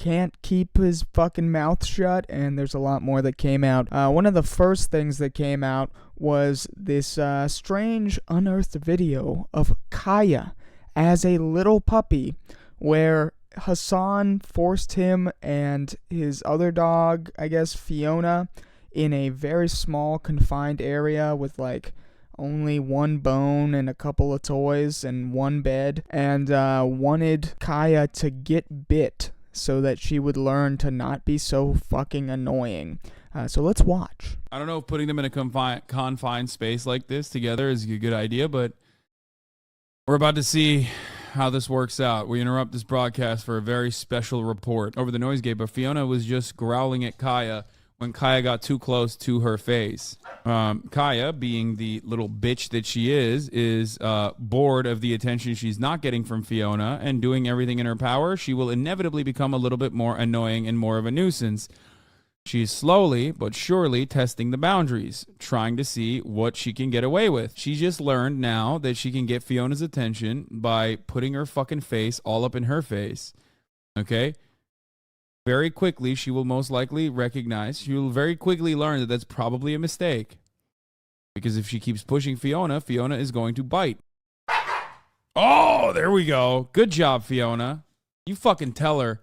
can't keep his fucking mouth shut, and there's a lot more that came out. One of the first things that came out was this strange unearthed video of Kaya as a little puppy, where Hasan forced him and his other dog, I guess Fiona, in a very small confined area with like only one bone and a couple of toys and one bed, and wanted Kaya to get bit so that she would learn to not be so fucking annoying. So let's watch. I don't know if putting them in a confined space like this together is a good idea, but we're about to see how this works out. We interrupt this broadcast for a very special report over the noise gate, but Fiona was just growling at Kaya when Kaya got too close to her face. Kaya, being the little bitch that she is bored of the attention she's not getting from Fiona, and doing everything in her power, she will inevitably become a little bit more annoying and more of a nuisance. She's slowly but surely testing the boundaries, trying to see what she can get away with. She just learned now that she can get Fiona's attention by putting her fucking face all up in her face. Okay? Very quickly, she will most likely she will very quickly learn that that's probably a mistake. Because if she keeps pushing Fiona, Fiona is going to bite. Oh, there we go. Good job, Fiona. You fucking tell her.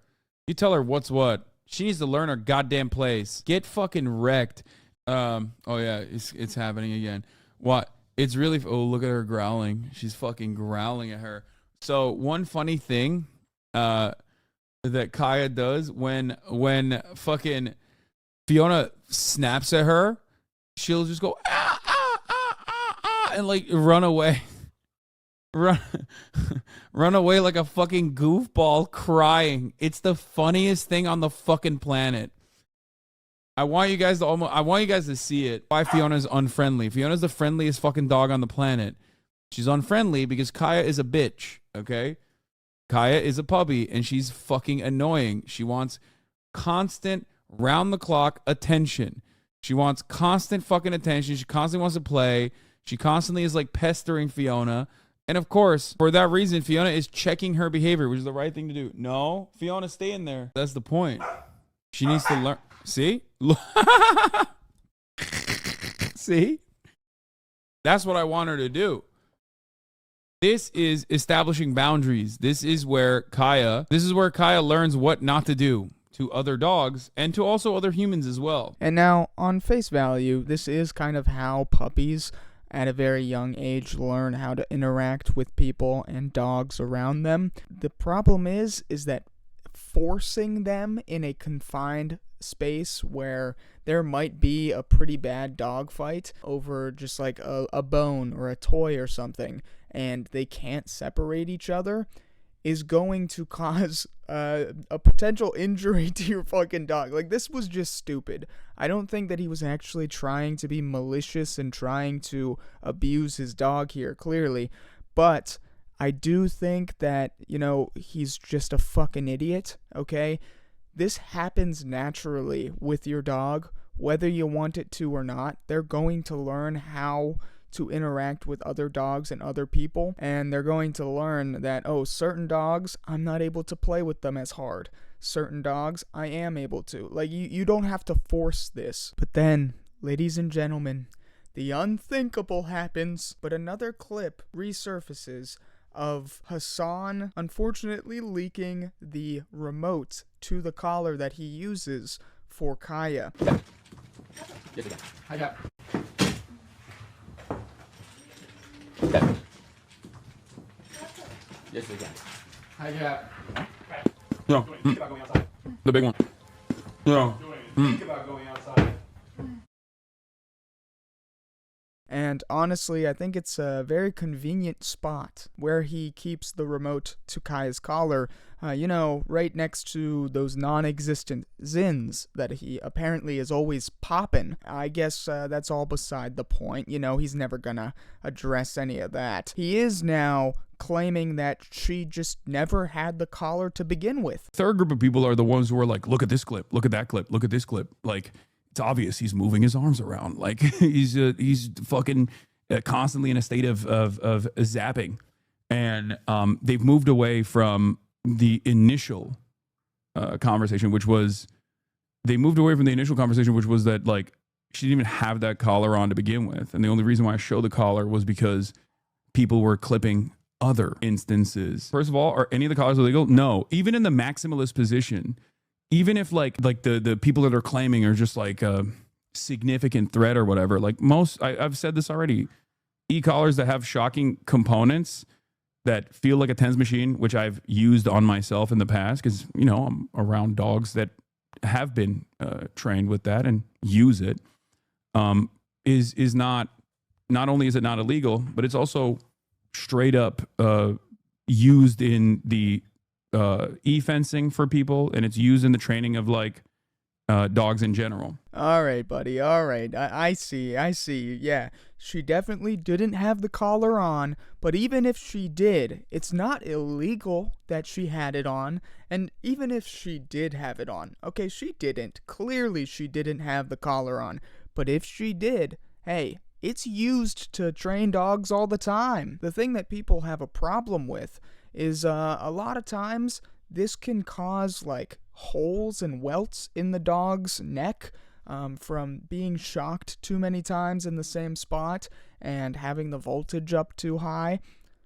You tell her what's what. She needs to learn her goddamn place. Get fucking wrecked. Oh yeah, it's happening again. What? It's really, oh, look at her growling. She's fucking growling at her. So one funny thing, that Kaya does when fucking Fiona snaps at her, she'll just go ah ah ah ah ah and like run away. Run away like a fucking goofball crying. It's the funniest thing on the fucking planet. I want you guys to see it. Why Fiona's unfriendly. Fiona's the friendliest fucking dog on the planet. She's unfriendly because Kaya is a bitch, okay? Kaya is a puppy, and she's fucking annoying. She wants constant, round-the-clock attention. She wants constant fucking attention. She constantly wants to play. She constantly is, like, pestering Fiona. And, of course, for that reason, Fiona is checking her behavior, which is the right thing to do. No, Fiona, stay in there. That's the point. She needs to learn. See? See? That's what I want her to do. This is establishing boundaries. This is where Kaya learns what not to do to other dogs and to also other humans as well. And now, on face value, this is kind of how puppies at a very young age learn how to interact with people and dogs around them. The problem is that forcing them in a confined space where there might be a pretty bad dog fight over just like a bone or a toy or something, and they can't separate each other, is going to cause a potential injury to your fucking dog. Like, this was just stupid. I don't think that he was actually trying to be malicious and trying to abuse his dog here, clearly, but I do think that, he's just a fucking idiot, okay? This happens naturally with your dog, whether you want it to or not. They're going to learn how to interact with other dogs and other people, and they're going to learn that, certain dogs, I'm not able to play with them as hard. Certain dogs, I am able to. Like, you don't have to force this. But then, ladies and gentlemen, the unthinkable happens, but another clip resurfaces of Hasan unfortunately leaking the remote to the collar that he uses for Kaya. Yes, again. Hi, Yes, again. Hi, Jack. No. The big one. No. Think about going outside. And honestly, I think it's a very convenient spot where he keeps the remote to Kaya's collar, right next to those non-existent Zins that he apparently is always popping. I guess that's all beside the point. He's never gonna address any of that. He is now claiming that she just never had the collar to begin with. Third group of people are the ones who are like, look at this clip, look at that clip, look at this clip. Like, it's obvious he's moving his arms around. Like, he's fucking constantly in a state of zapping. And they've moved away from the initial conversation, which was they moved away from the initial conversation, which was that like she didn't even have that collar on to begin with. And the only reason why I showed the collar was because people were clipping other instances. First of all, are any of the collars illegal? No. Even in the maximalist position, even if like the people that are claiming are just like a significant threat or whatever, like most, I've said this already, e-collars that have shocking components that feel like a TENS machine, which I've used on myself in the past because, you know, I'm around dogs that have been trained with that and use it, is not only is it not illegal, but it's also straight up used in the e-fencing for people, and it's used in the training of like dogs in general. All right, buddy. All right. I see. Yeah, she definitely didn't have the collar on, but even if she did, it's not illegal that she had it on. And even if she did have it on, okay, she didn't. Clearly, she didn't have the collar on. But if she did, hey, it's used to train dogs all the time. The thing that people have a problem with is a lot of times this can cause like holes and welts in the dog's neck from being shocked too many times in the same spot and having the voltage up too high.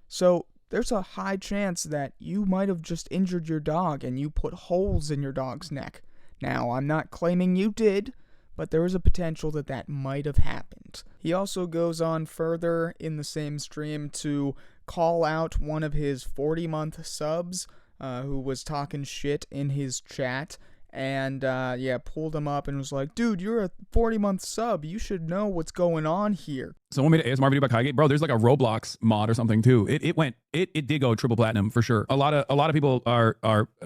So there's a high chance that you might have just injured your dog and you put holes in your dog's neck. Now, I'm not claiming you did, but there is a potential that that might have happened. He also goes on further in the same stream to call out one of his 40-month subs who was talking shit in his chat, and pulled him up and was like, dude, you're a 40-month sub, you should know what's going on here. Someone made an ASMR video about Kaigate. Bro, there's like a Roblox mod or something too. It did go triple platinum for sure. A lot of people are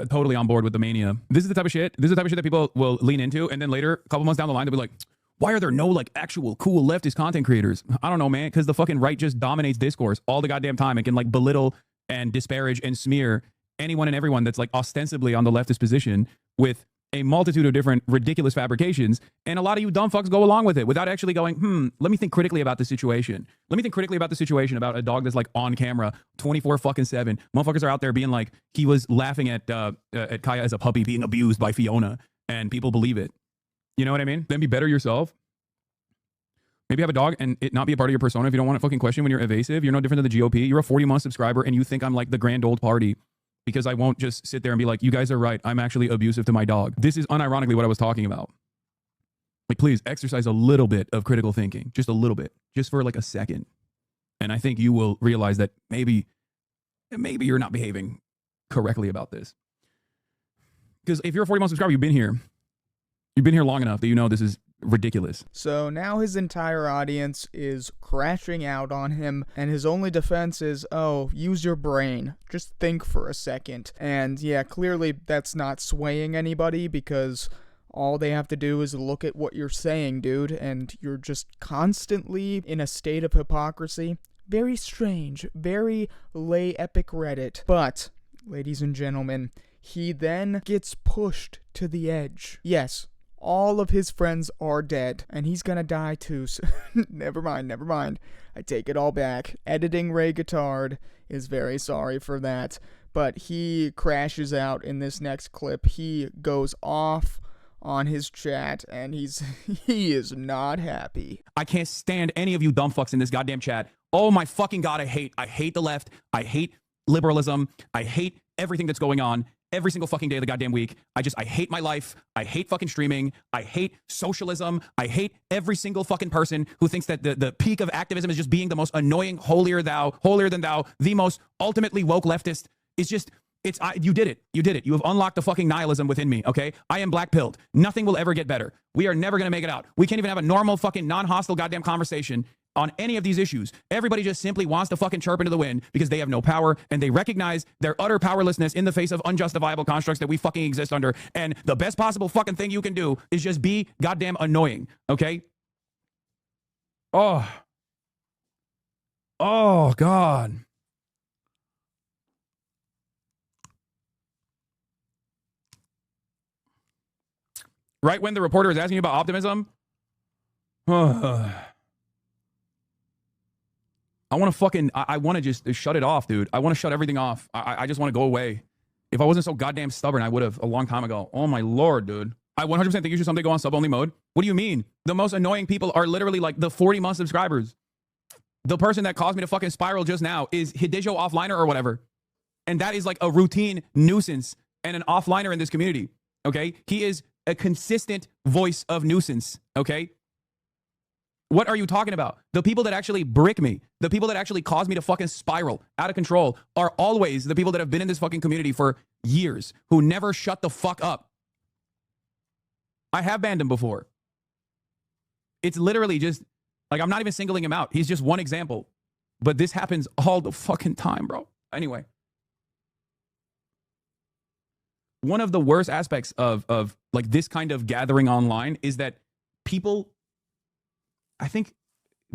totally on board with the mania. This is the type of shit that people will lean into, and then later, a couple months down the line, they'll be like, why are there no like actual cool leftist content creators? I don't know, man, because the fucking right just dominates discourse all the goddamn time and can like belittle and disparage and smear anyone and everyone that's like ostensibly on the leftist position with a multitude of different ridiculous fabrications, and a lot of you dumb fucks go along with it without actually going, let me think critically about the situation. Let me think critically about the situation about a dog that's like on camera 24/7. Motherfuckers are out there being like, he was laughing at Kaya as a puppy being abused by Fiona, and people believe it. You know what I mean? Then be better yourself. Maybe have a dog and it not be a part of your persona if you don't want to fucking question when you're evasive. You're no different than the GOP. You're a 40-month subscriber and you think I'm like the grand old party because I won't just sit there and be like, you guys are right. I'm actually abusive to my dog. This is unironically what I was talking about. Like, please exercise a little bit of critical thinking. Just a little bit. Just for like a second. And I think you will realize that maybe you're not behaving correctly about this. Because if you're a 40-month subscriber, you've been here long enough that you know this is ridiculous. So now his entire audience is crashing out on him, and his only defense is, oh, use your brain. Just think for a second. And yeah, clearly that's not swaying anybody because all they have to do is look at what you're saying, dude, and you're just constantly in a state of hypocrisy. Very strange. Very lay epic Reddit. But, ladies and gentlemen, he then gets pushed to the edge. Yes. All of his friends are dead, and he's gonna die too. So never mind. I take it all back. Editing Ray Guitard is very sorry for that, but he crashes out in this next clip. He goes off on his chat, and he is not happy. I can't stand any of you dumb fucks in this goddamn chat. Oh my fucking god, I hate the left. I hate liberalism. I hate everything that's going on. Every single fucking day of the goddamn week. I hate my life. I hate fucking streaming. I hate socialism. I hate every single fucking person who thinks that the peak of activism is just being the most annoying, holier than thou, the most ultimately woke leftist. You did it. You have unlocked the fucking nihilism within me, okay? I am black-pilled. Nothing will ever get better. We are never gonna make it out. We can't even have a normal fucking non-hostile goddamn conversation on any of these issues. Everybody just simply wants to fucking chirp into the wind because they have no power and they recognize their utter powerlessness in the face of unjustifiable constructs that we fucking exist under. And the best possible fucking thing you can do is just be goddamn annoying, okay? Oh, God. Right when the reporter is asking you about optimism, I want to just shut it off, dude. I want to shut everything off. I just want to go away. If I wasn't so goddamn stubborn, I would have a long time ago. Oh my Lord, dude. I 100% think you should someday go on sub-only mode. What do you mean? The most annoying people are literally like the 40-month subscribers. The person that caused me to fucking spiral just now is Hidijo Offliner or whatever. And that is like a routine nuisance and an offliner in this community. Okay? He is a consistent voice of nuisance. Okay? What are you talking about? The people that actually brick me, the people that actually cause me to fucking spiral out of control are always the people that have been in this fucking community for years, who never shut the fuck up. I have banned him before. It's literally just, like, I'm not even singling him out. He's just one example. But this happens all the fucking time, bro. Anyway. One of the worst aspects of like this kind of gathering online is that people, I think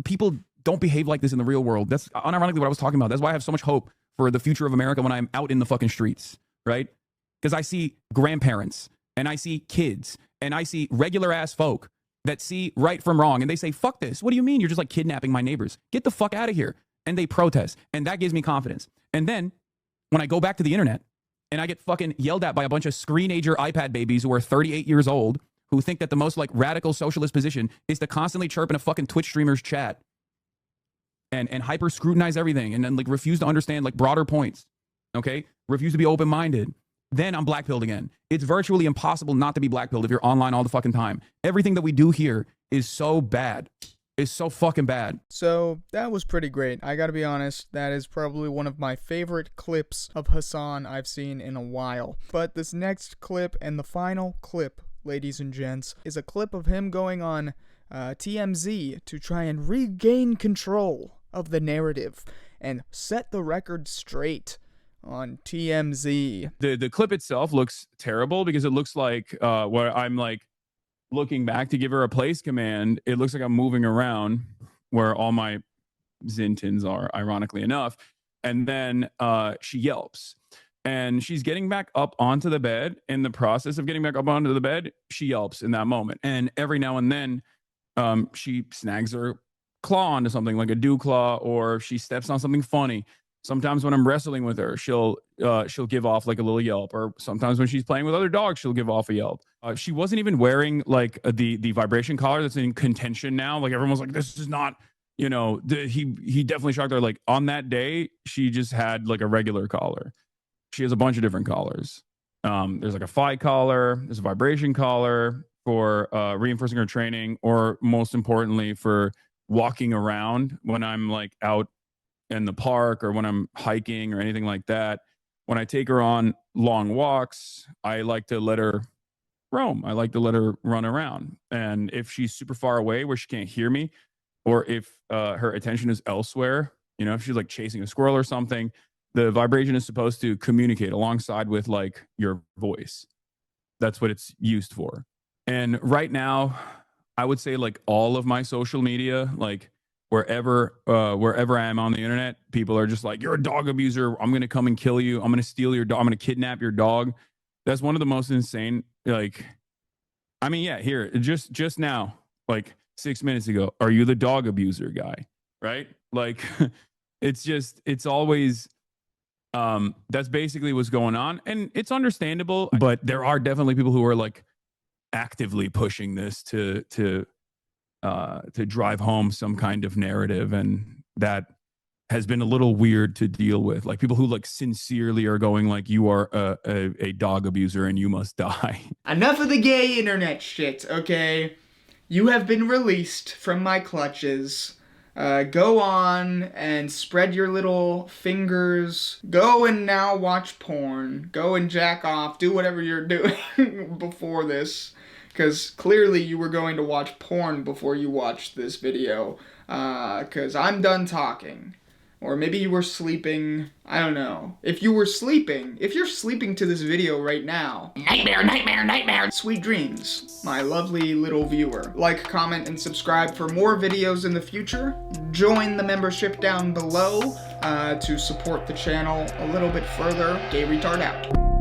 people don't behave like this in the real world. That's unironically what I was talking about. That's why I have so much hope for the future of America when I'm out in the fucking streets, right? Because I see grandparents and I see kids and I see regular ass folk that see right from wrong and they say, fuck this. What do you mean? You're just like kidnapping my neighbors. Get the fuck out of here. And they protest. And that gives me confidence. And then when I go back to the internet and I get fucking yelled at by a bunch of screenager iPad babies who are 38 years old, who think that the most like radical socialist position is to constantly chirp in a fucking Twitch streamer's chat and hyper scrutinize everything and then like refuse to understand like broader points. Okay? Refuse to be open-minded. Then I'm blackpilled again. It's virtually impossible not to be blackpilled if you're online all the fucking time. Everything that we do here is so bad. It's so fucking bad. So that was pretty great. I gotta be honest, that is probably one of my favorite clips of Hasan I've seen in a while. But this next clip and the final clip, ladies and gents, is a clip of him going on TMZ to try and regain control of the narrative and set the record straight on TMZ. The clip itself looks terrible because it looks like where I'm like looking back to give her a place command. It looks like I'm moving around where all my Zintins are, ironically enough. And then she yelps. And she's getting back up onto the bed. In the process of getting back up onto the bed, she yelps in that moment. And every now and then, she snags her claw onto something like a dew claw, or she steps on something funny. Sometimes when I'm wrestling with her, she'll give off like a little yelp. Or sometimes when she's playing with other dogs, she'll give off a yelp. She wasn't even wearing like the vibration collar that's in contention now. Like everyone was like, this is not, you know, he definitely shocked her. Like on that day, she just had like a regular collar. She has a bunch of different collars. There's like a phi collar. There's a vibration collar for reinforcing her training, or most importantly for walking around when I'm like out in the park or when I'm hiking or anything like that. When I take her on long walks, I like to let her roam. I like to let her run around. And if she's super far away where she can't hear me, or if her attention is elsewhere, you know, if she's like chasing a squirrel or something, the vibration is supposed to communicate alongside with like your voice. That's what it's used for. And right now, I would say like all of my social media, like wherever I am on the internet, people are just like, you're a dog abuser. I'm going to come and kill you. I'm going to steal your dog. I'm going to kidnap your dog. That's one of the most insane, like, I mean, yeah, here, just now, like 6 minutes ago, are you the dog abuser guy? Right? Like, it's always, that's basically what's going on. And it's understandable, but there are definitely people who are like actively pushing this to drive home some kind of narrative. And that has been a little weird to deal with. Like people who like sincerely are going like, you are a dog abuser and you must die. Enough of the gay internet shit, okay? You have been released from my clutches. Go on and spread your little fingers. Go and now watch porn. Go and jack off. Do whatever you're doing before this. Because clearly you were going to watch porn before you watched this video. Because I'm done talking. Or maybe you were sleeping. I don't know. If you're sleeping to this video right now. Nightmare, nightmare, nightmare. Sweet dreams, my lovely little viewer. Like, comment, and subscribe for more videos in the future. Join the membership down below to support the channel a little bit further. Gay retard out.